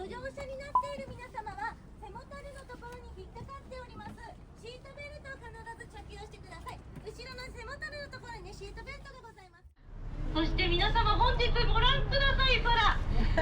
乗車になっている皆様は背もたれのところに引っかかっておりますシートベルトを必ず着用してください。後ろの背もたれのところにシートベルトがございます。そして皆様本日ご覧ください空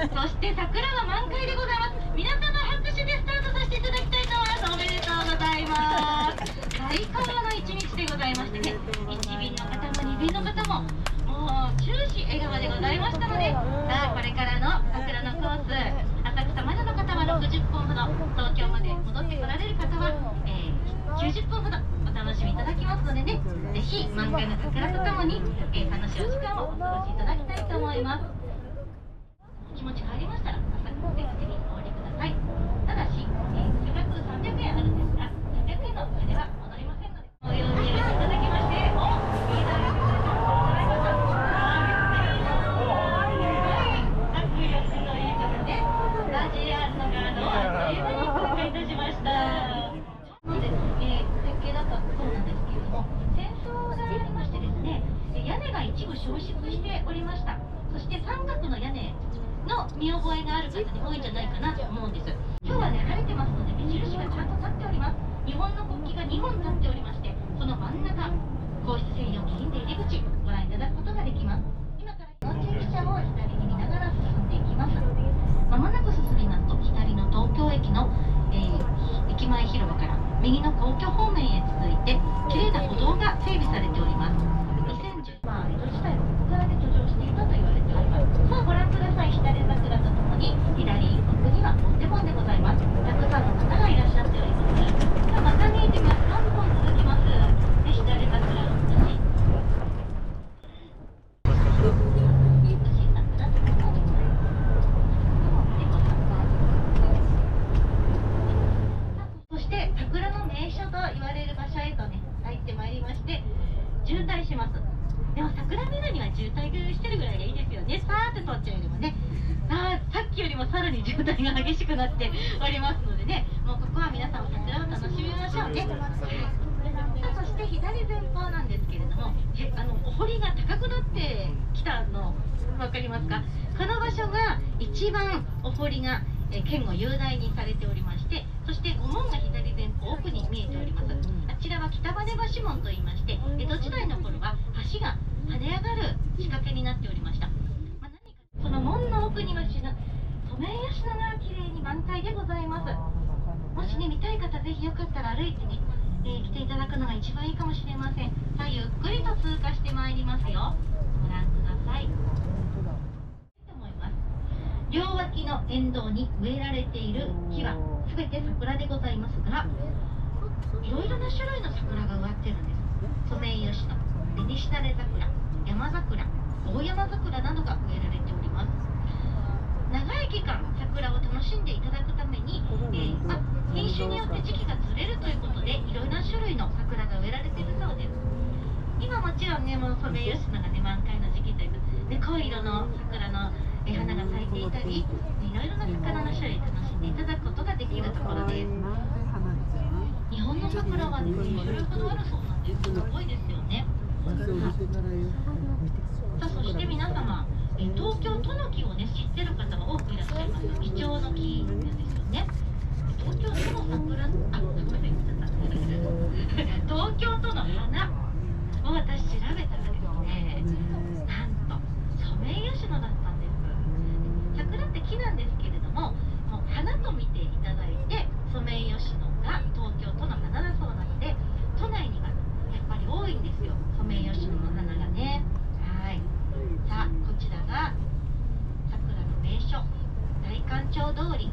そして桜が満開でございます。皆様拍手でスタートさせていただきたいと思います。おめでとうございます最高の一日でございましてね、1便の方も2便の方ももう終始笑顔でございましたので、さあこれからの桜のコース、浅草までの方は60分ほど、東京まで戻ってこられる方は、90分ほどお楽しみいただきますのでね、ぜひ満開の桜とともに、楽しいお時間をお過ごしいただきたいと思います。お気持ち変わりましたら浅草でぜひお降りください。ただし、差額300円あるんですが、300円の上では戻りませんので、お用意いただきまして、いいだ一部消失しておりました。そして三角の屋根の見覚えがある方に多いんじゃないかなと思うんです。今日はね晴れてますので目印がちゃんと立っております。日本の国旗が2本立っておりまして、その真ん中皇室専用キリンで入り口ご覧いただくことができます。今から幼稚園車を左に見ながら進んでいきます。まもなく進みますと左の東京駅の、駅前広場から右の皇居方面へ続いて綺麗な歩道が整備されております。江戸時代はここからで途上していたと言われております。さあご覧ください。左桜とともに左奥には本手門でございます。たくさんの方がいらっしゃっております。さあまた見えてます。どんどん続きます。で左桜の私そして桜の名所と言われる場所へとね入ってまいりまして、渋滞します。でも桜見るには渋滞してるぐらいがいいですよね。さーって撮っちゃうよりもね、さっきよりもさらに渋滞が激しくなっておりますのでね、もうここは皆さん桜を楽しみましょうね。そして左前方なんですけれども、お堀が高くなってきたの分かりますか。この場所が一番お堀が県を雄大にされておりまして、そして御門が左前方奥に見えております。あちらは北羽橋門といいまして、江戸時代の頃は橋が跳ね上がる仕掛けになっておりました。何かその門の奥にはソメイヨシノが綺麗に満開でございます。もしね見たい方ぜひよかったら歩いてね、来ていただくのが一番いいかもしれません。さあゆっくりと通過してまいりますよ。ご覧ください。両脇の沿道に植えられている木は全て桜でございますが、いろいろな種類の桜が植わってるんです。ソメイヨシノ、紅しだれ桜、山桜、大山桜などが植えられております。長い期間桜を楽しんでいただくために、品種によって時期がずれるということでいろいろな種類の桜が植えられているそうです。今もちろんねもうソメイヨシノがね満開の時期ということで、濃い色の桜の花が咲いていたり、いろいろな桜の種類楽しんでいただくことができるところです。日本の桜はね、10種類ほどあるそうなんです。すごいですよね。さあそして皆様、東京都の木をね知ってる方が多くいらっしゃいます。貴重の木なんですよね。東京都の桜、東京都の花を私調べたらですね、なんとソメイヨシノだったんです。桜って木なんですけれども、もう花と見ていただいてソメイヨシノが東京都の花だそうなので、都内にはやっぱり多いんですよ、ソメイヨシノの花がね。はい。さあこちらが桜の名所大観町通り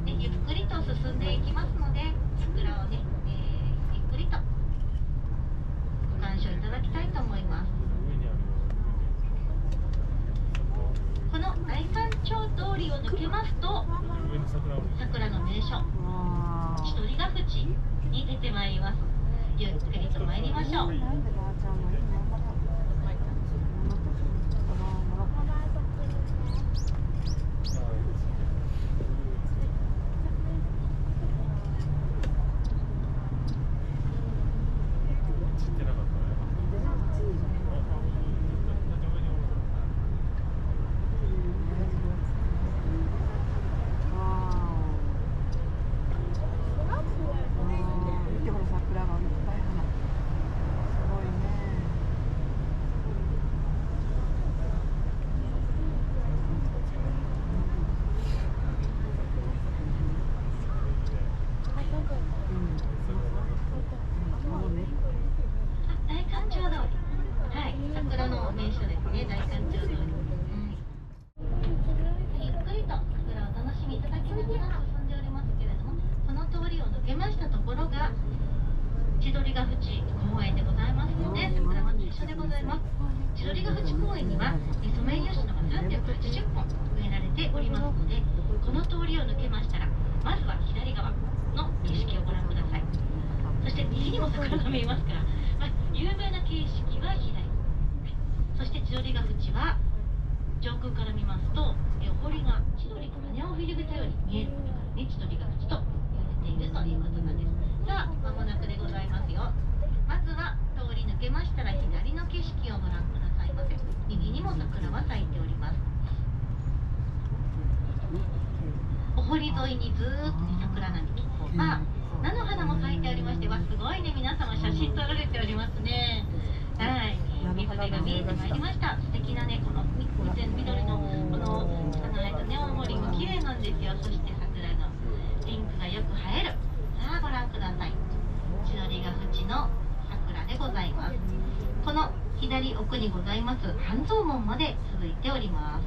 で、ゆっくりと進んでいきますので、桜をね、ゆっくりとご鑑賞いただきたいと思います。この大観町通りを抜けますと桜の名所千鳥ヶ淵に出てまいります。ゆっくりと参りましょう。を抜けましたら、まずは左側の景色をご覧ください。そして右にも桜が見えますから、有名な景色は左、そして千鳥ヶ淵は上空から見ますと、お堀が千鳥が羽を広げたように見えることからね、千鳥ヶ淵と言われているということなんです。さあ、間もなくでございますよ。まずは通り抜けましたら左の景色をご覧くださいませ。右にも桜は咲いております。お堀沿いにずーっと、ね、桜並木、菜の花も咲いておりまして、すごいね、皆様写真撮られておりますね。はい、水辺が見えてまいりました。素敵なね、この緑のこの草の生えたね、大森も綺麗なんですよ。そして桜のピンクがよく映える。さあ、ご覧ください。千鳥ヶ淵の桜でございます。この左奥にございます半蔵門まで続いております。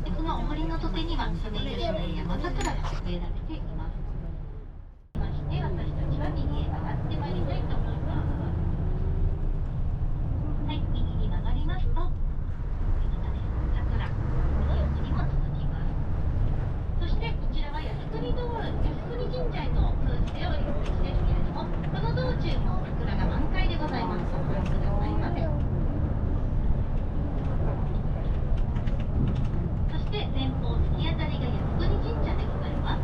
で、このお堀の土手にはソメイヨシノや山桜が植えられています。そして私たちは右へ上がってまいりたいと思います。はい、右に曲がりますと、桜、右奥にも続きます。そしてこちらは靖国通り、靖国神社へと通じておりますですけれども、この道中も桜が満開でございます。ご覧くださいませ。そして前方突き当たりが靖国神社でございます。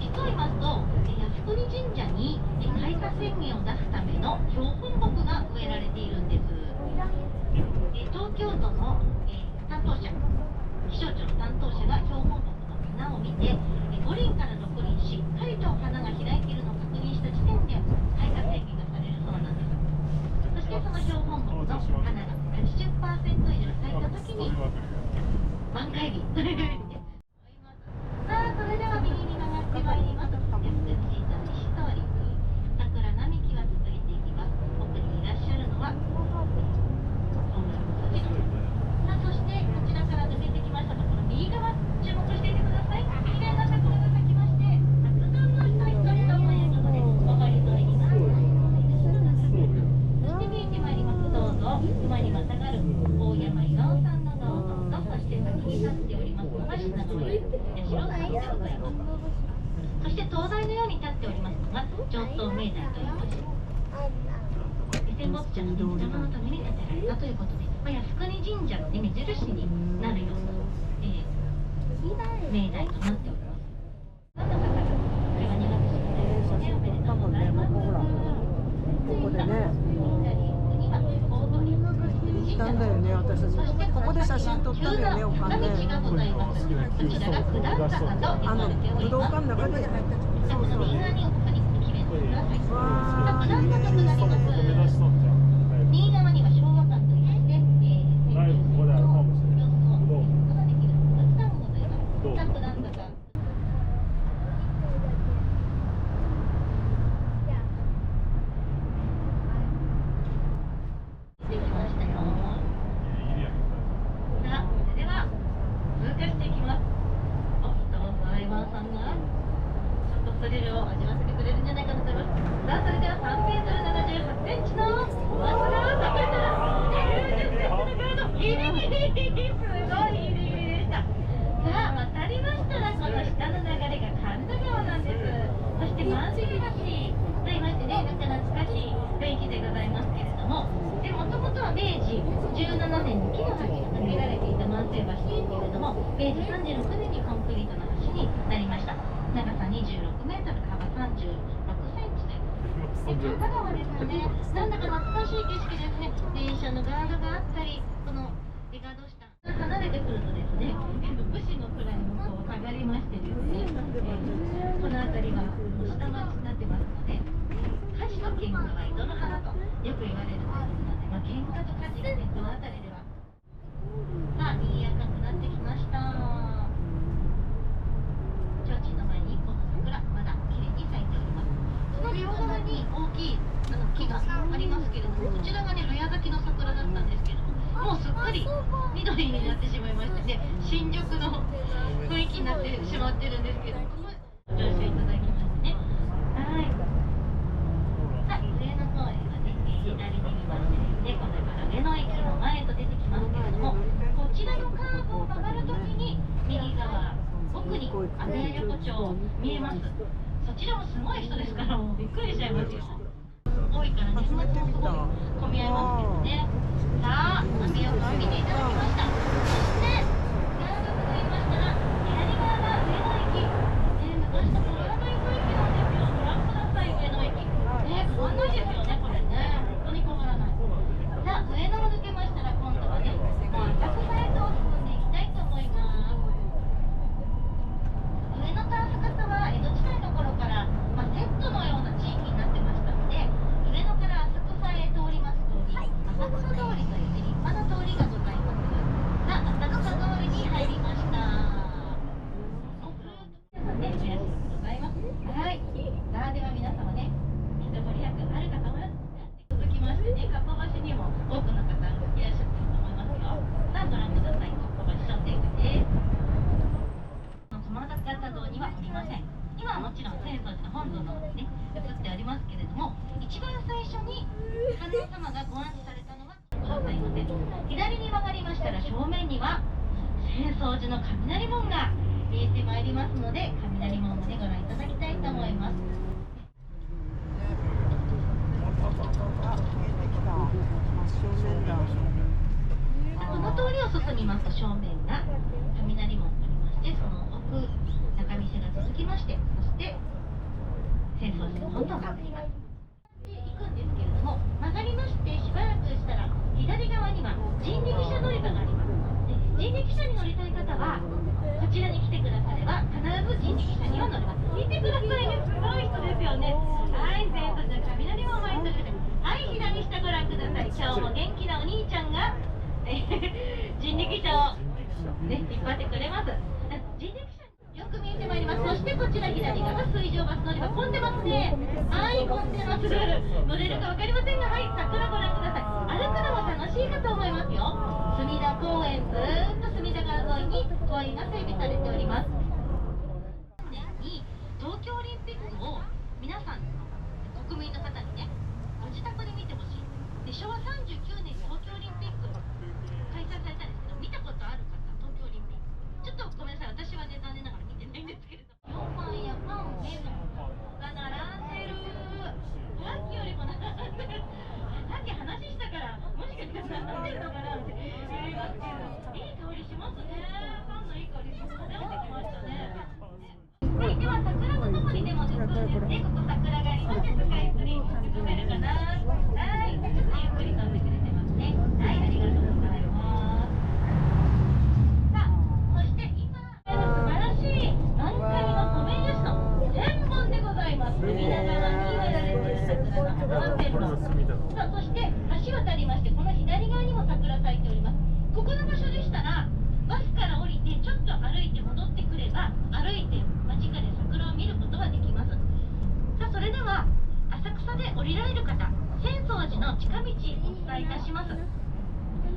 実を言いますと、靖国神社に開花宣言を出すための標本木が植えられているんです。東京都の担当者、気象庁の担当者が標本木の花を見て、5輪から6輪しっかりと花が開いているのを確認した時点で開花宣言がされるそうなんです。そしてその標本木の花が80% 以上咲いた時に満開日というふうにね。さあ、それでは右に曲がってまいります。靖国神社西通りに桜並木は続いていきます。奥にいらっしゃるのはさあ、そしてこちらから抜けてきましたところ、右側注目していてください。綺麗な桜が咲きまして、たくさんの人ということで、お堀沿いになってそして見えてまいります、どうぞ馬にまたがる大山巌さんの銅像と、そして先に立っておりますのが品川八代さんでございます。そして灯台のように立っておりますのが上等明大という文字。戦没者の水玉のために建てられたということで、靖国神社の、ね、目印になるような、明大となっております。何の方がこれは2月ですね。おめでとうございます。ここでね行ったんだよね、私たち。ここで写真撮ったんだよね、おかんね。こちらが九段坂と呼ばれております。武道館の中に入った。この右側に奥に決めてください。九段坂となります。右側には昭和館といって、様子を見ることができるのがたくさんございます。さあ、九段坂。できましたよ。さあ、それでは通過していきます。どうぞ相葉さんがちょっとスリルを味わわせてくれるんじゃないかと思います。さあ、それでは3m78センチの松が咲いたら90センチのカード、ギリギリ、すごいギリギリでした。さあ、渡りましたらこの下の流れが神田川なんです。そして万世橋と言いましてね、なんか懐かしい雰囲気でございますけれども、もともとは明治17年に木の橋が架けられていた万世橋ですけれども、明治36年にコンクリートの橋になりました。長さ26メートル、幅36センチです。神田川ですよね。なんだか懐かしい景色ですね。電車のガードがあったり、このガード下離れてくるとですね、武士の位もこう下がりましてですね、この辺りは下町になってますので、火事と喧嘩は井戸の花とよく言われるということなので、喧嘩と火事がね、この辺りではさあ、賑やかくなってきました。提灯の前に1本の桜、まだ綺麗に咲いております。その両側に大きい木がありますけれども、こちらがね、早咲きの桜だったんですけれども、もうすっかり緑になってしまいましてね、新緑の雰囲気になってしまってるんですけども、ご乗車いただきましてね。はい。さあ、上野公園はね、左に見ましてですね、このから上野駅の前と出てき町見えます。そちらもすごい人ですから、もうびっくりしちゃいますよ。多いからね、すごく混み合いますけどね。さあ、雨を見ていただきました。そして長くと言いましたら、左側が上野駅、昔のコロラド行く駅なんですよ。ご覧ください、上野駅ね、変わんないですよね、これね。本当に変わらない。さあ、上野を抜けましたら、今度はね、もう浅草へと進んでいきたいと思います。上野と浅草は江戸時代の頃から、セットのような地域になってましたので、上野から浅草へ通ります通り、浅草通りという立派な通りがございます。さあ、浅草通りに入りました。皆さんね、おやすみでございます。はい。さあ、では皆様ね、一ご利益あるかと思います。続きましてね、かっぱ橋にも多くの方がいらっしゃっていると思いますよ。さあ、ご覧ください。かっぱ橋商店街です。駒形堂にはおりません。今はもちろん浅草寺の本堂の方にね、映っておりますけれども、一番最初に観音様がご安置されたのはございません。左に曲がりましたら正面には浅草寺の雷門が見えてまいりますので、雷門もね、ご覧いただきたいと思います。この通りを進みますと正面が雷門がありまして、その奥仲見世が続きまして、そして浅草寺の本堂があります。で行くんですけれども、曲がりましてしばらくしたら左側には人力車乗り場があります。で人力車に乗りたい方はこちらに来てくだされば必ず人力車には乗れます。見てくださいね、すごい人ですよね。はい、浅草寺の雷門前ということで、はい、左下ご覧ください。今日も元気なお兄ちゃんが人力車を、ね、引っ張ってくれます。人力車よく見えてまいります。そしてこちら左側水上バス乗り場、混んでますね。はい、混んでます。乗れるか分かりませんが、はい、桜ご覧ください。歩くのも楽しいかと思いますよ。隅田公園、ずーっと隅田川沿いに公園が整備されております。に東京オリンピックを皆さん国民の方にね、ご自宅で見てほしい。で昭和39年に東京オリンピック開催されたんですけど、見たことある方、東京オリンピックちょっとごめんなさい、私はね、残念ながら見てないんですけれど、4番やパン、メゾンが並んでる。さっきよりも並んでる。さっき話したから、もしかしたら並んでるのかなって、いい香りしますね。パンのいい香りしますね。出てきましたね。はい、では桜とともにでもですね、ここ桜がありまして、スカイツリー進めるかな。はい、ちょっとゆっくり飛んでくれてますね。はい、ありがとうございます。さあ、そして今素晴らしい満開のソメイヨシノ1000本でございます。隅田川に植えられている桜の花は1000本。さあ、そして橋渡りまして、この左側にも桜咲いております。ここの場所でしたらバスから降りてちょっと歩いて戻ってくれば、歩いて間近で桜を見ることができます。さあ、それでは浅草で降りられる方、浅草寺の近道お伝えいたします。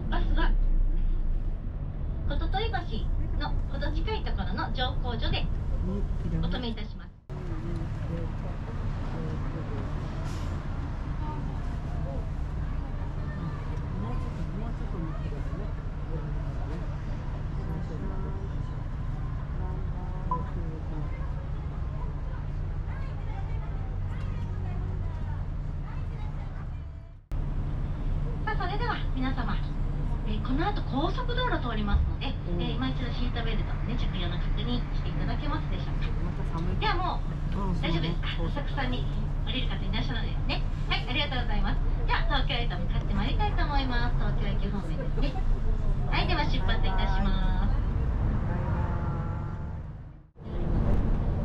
バスはこととい橋のほど近いところの乗降所でお止めいたします。それでは皆様、この後高速道路通りますので、今一度シートベルトの、ね、着用の確認していただけますでしょうか。ではもう大丈夫ですか。浅草に降りる方いらっしゃるのですね。はい、ありがとうございます。じゃあ東京へと向かってまいりたいと思います。東京駅方面ですね。はい、では出発いたします。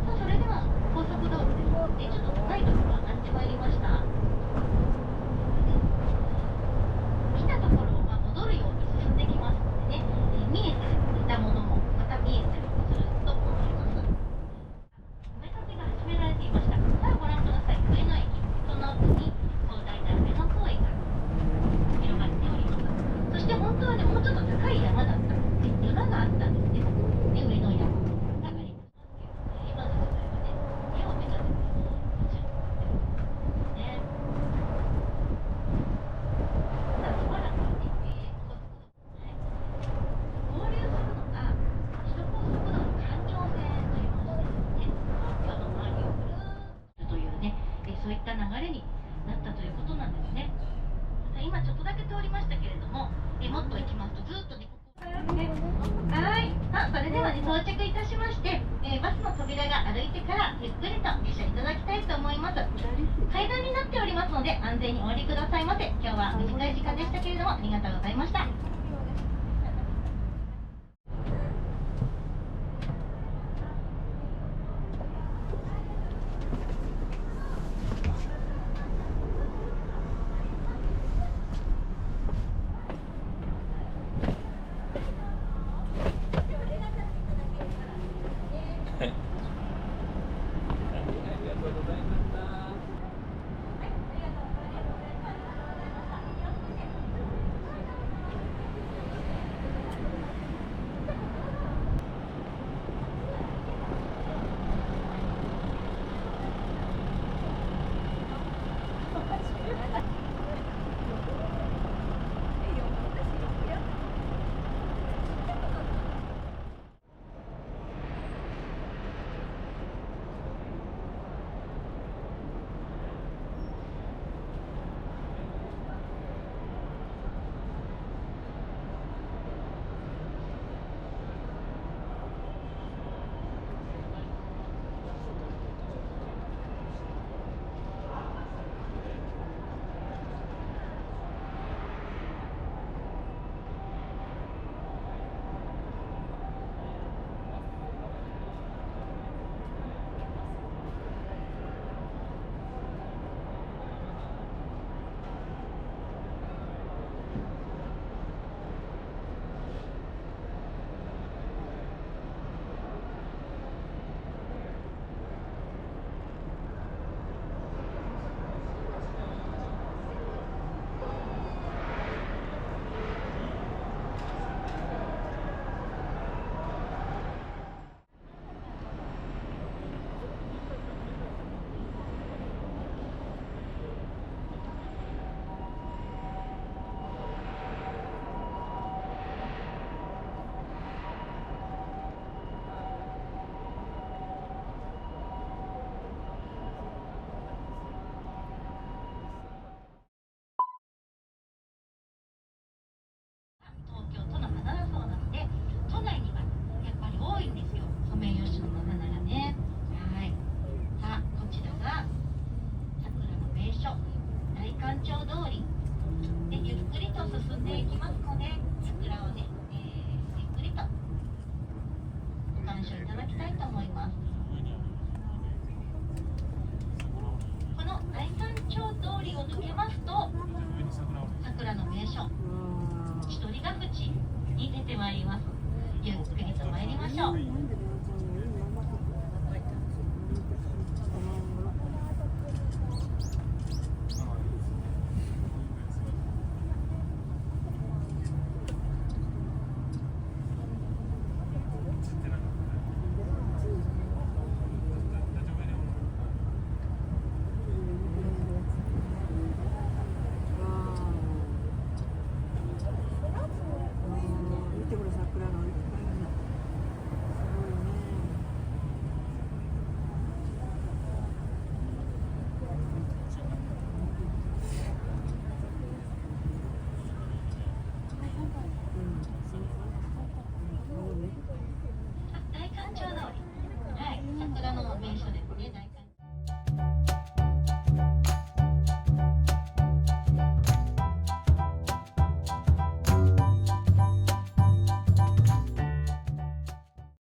さあ、それでは高速道路ですね、ちょっと高いところ上がってまいりました。来たところを戻るように進んできますのでね、見えていたものもまた見えたりすると思います。お目かけが始められていました。さあ、ご覧ください。上野駅、その奥に東大今ちょっとだけ通りましたけれども、もっと行きますとずっとね、ここはい、それではね、到着いたしまして、バスの扉が歩いてからゆっくりと下車いただきたいと思います。階段になっておりますので安全にお降りくださいませ。今日は短い時間でしたけれどもありがとうございました。東京都の花だそうなので、都内にはやっぱり多いんですよ、ソメイヨシノの花がね。はい、さあこちらが桜の名所、代官町通りでゆっくりと進んでいきますので、桜をね、ゆっくりとご鑑賞いただきたいと思います。この代官町通りを抜けますと桜の名所、一人ヶ淵に出てまいります。ゆっくりと参りましょう。